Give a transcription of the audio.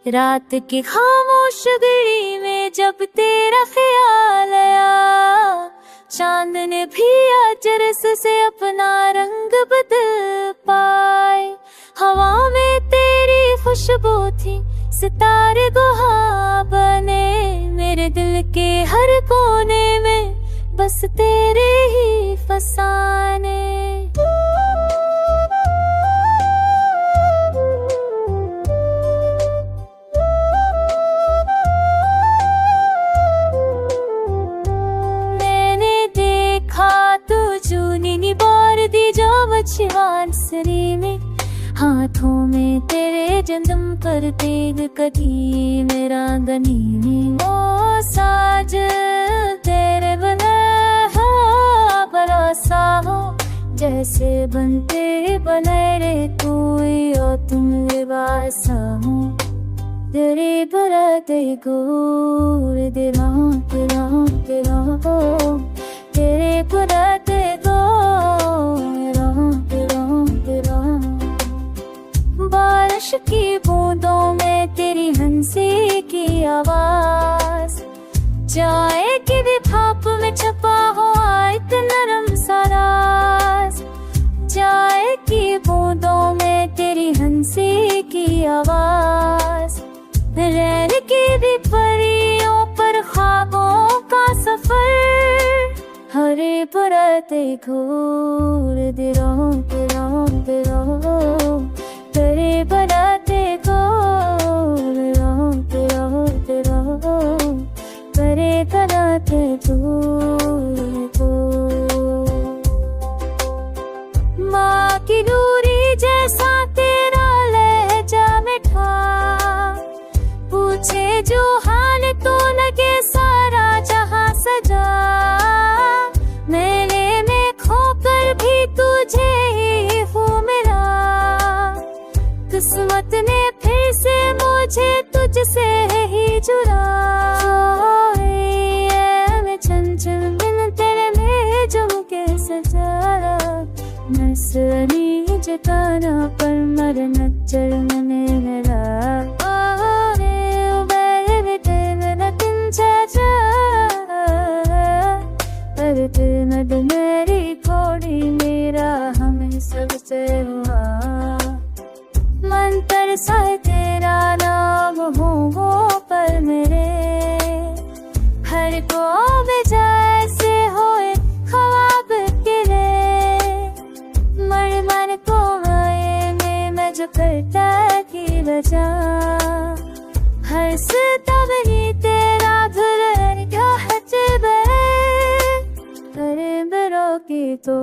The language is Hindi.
रात की खामोश गली में जब तेरा ख्याल आया, चांद ने भी आज रस से अपना रंग बदल पाए। हवा में तेरी खुशबू थी, सितारे गुहा बने, मेरे दिल के हर कोने में बस तेरे ही फसाने। बांसुरी में हाथों में तेरे जन्म पर तेग कटी मेरा गनी। ओ साज तेरे बना भरोसा हो, जैसे बनते बने रे तू और तुम लिबासा हो। तेरे बराते गोर तेरा तेरा तेरा हो, तेरे बराते बारिश की बूंदों में तेरी हंसी की आवाज, चाय की भी भाप में छपा हुआ एक नरम सा राज। चाय की बूंदों में तेरी हंसी की आवाज, रैन की भी परियों पर ख्वाबों का सफर। हरे परते घूर दिरो दिरो दिरो, तेरे बनाते को रोते रोते रो, तेरे बनाते को। माँ की दूरी जैसा तेरा लहजा मिठा, पूछे जो हाल तो लगे सारा जहां सजा। मेले में खोकर भी तुझे ही हूँ मिला, किस्मत ने फिर से मुझे तुझसे ही जुड़ा। मैं चंचल बिन तेरे में जम के सजारा, नसनी जताना पर मरना चलने लगा। मेरी थोड़ी मेरा हमें सबसे हुआ, मन तरसा तेरा नाम हो वो पर मेरे। हर को जैसे होए ख्वाब गिरे, मन मन को में मैं जो करता की बजा। हर तब ही तेरा धुरन का हज बे, करे बरो की तो